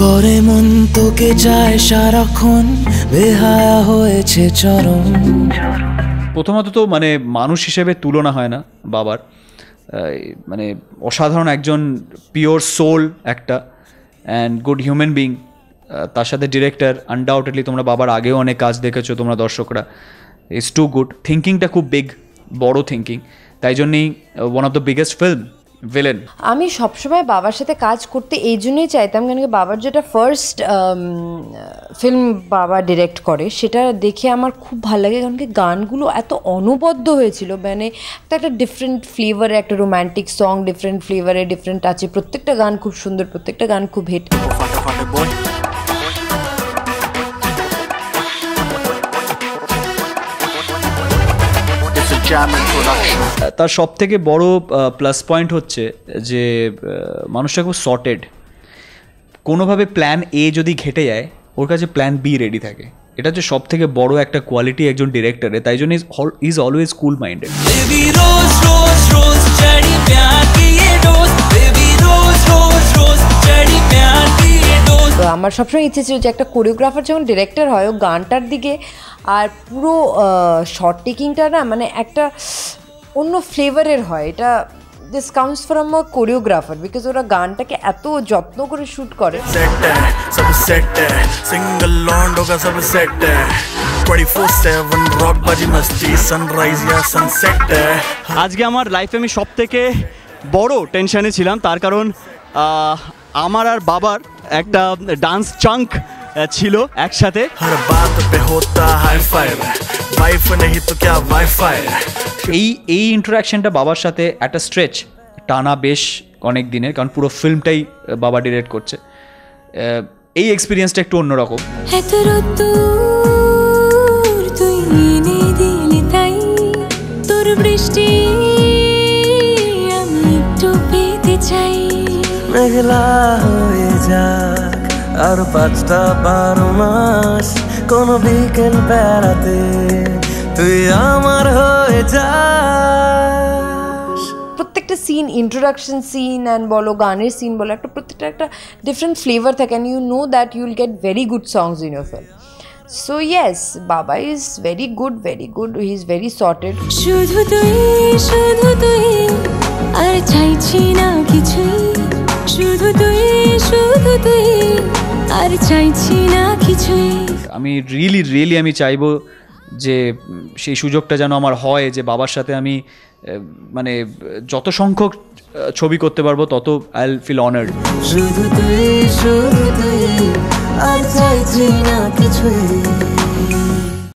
করে মন তোকে চায় সারাক্ষণ, বেহায়া হয়েছে চরম। প্রথমত তো মানে মানুষ হিসেবে তুলনা হয় না বাবার, মানে অসাধারণ একজন পিওর সোল একটা অ্যান্ড গুড হিউম্যান বিং। তার সাথে ডিরেক্টর আনডাউটেডলি, তোমরা বাবার আগেও অনেক কাজ দেখেছো তোমরা দর্শকরা, ইজ টু গুড। থিঙ্কিংটা খুব বিগ, বড় থিঙ্কিং, তাই জন্যেই one of the biggest film villain. আমি সবসময় বাবার সাথে কাজ করতে এই জন্যই চাইতাম, কেন কি বাবার যেটা ফার্স্ট ফিল্ম বাবা ডিরেক্ট করে সেটা দেখে আমার খুব ভালো লাগে, কারণ কি গানগুলো এত অনবদ্য হয়েছিল, মানে একটা ডিফারেন্ট ফ্লেভারে, একটা রোম্যান্টিক সং, ডিফারেন্ট ফ্লেভারে, ডিফারেন্ট টাচে, প্রত্যেকটা গান খুব সুন্দর, প্রত্যেকটা গান খুব হিট। তার সব থেকে বড় প্লাস পয়েন্ট হচ্ছে যে মানুষটা খুব সর্টেড। কোনোভাবে প্ল্যান এ যদি ঘেটে যায়, ওর কাছে প্ল্যান বি রেডি থাকে। এটা হচ্ছে সব থেকে বড় একটা কোয়ালিটি একজন ডিরেক্টরে, তাই জন্য ইজ অলওয়েজ কুল মাইন্ডেড। তো আমার সবসময় ইচ্ছে ছিল যে একটা কোরিওগ্রাফার যখন ডিরেক্টর হয়, ও গানটার দিকে আর পুরো শর্ট টেকিংটা না মানে একটা অন্য ফ্লেভারের হয়। এটা this comes from a choreographer, because ওরা গানটাকে এত যত্ন করে শ্যুট করে। আজকে আমার লাইফে আমি সব থেকে বড় টেনশনে ছিলাম, তার কারণ আমার আর বাবার একটা ডান্স চাঙ্ক ছিল একসাথে। এই ইন্টারাকশনটা বাবার সাথে একটা স্ট্রেচ টানা বেশ অনেক দিনের, কারণ পুরো ফিল্মটাই বাবা ডিরেক্ট করছে। এই এক্সপিরিয়েন্সটা একটু অন্যরকম। মেঘলা হয়ে যাক আর 5টা 12 মাস, কোনো বিকেল বেড়াতে তুই আমার হয়ে যাস। প্রত্যেকটা সিন, ইন্ট্রোডাকশন সিন অ্যান্ড বলো, গানের সিন বলো, একটা প্রত্যেকটা একটা ডিফারেন্ট ফ্লেভার থাকে, and you know that you will get very good songs in your film. So yes, বাবা is very good, he is very sorted. শুধু তুই আর চাইছি না কিছুই, শুধু তুই আর চাইছি না কিছুই। আমি রিয়েলি আমি চাইবো যে সেই সুযোগটা যেন আমার হয়, যে বাবার সাথে আমি মানে যত সংখ্যক ছবি করতে পারবো তত আই উইল ফিল অনার্ড। শুধু তুই আর চাইছি না কিছুই।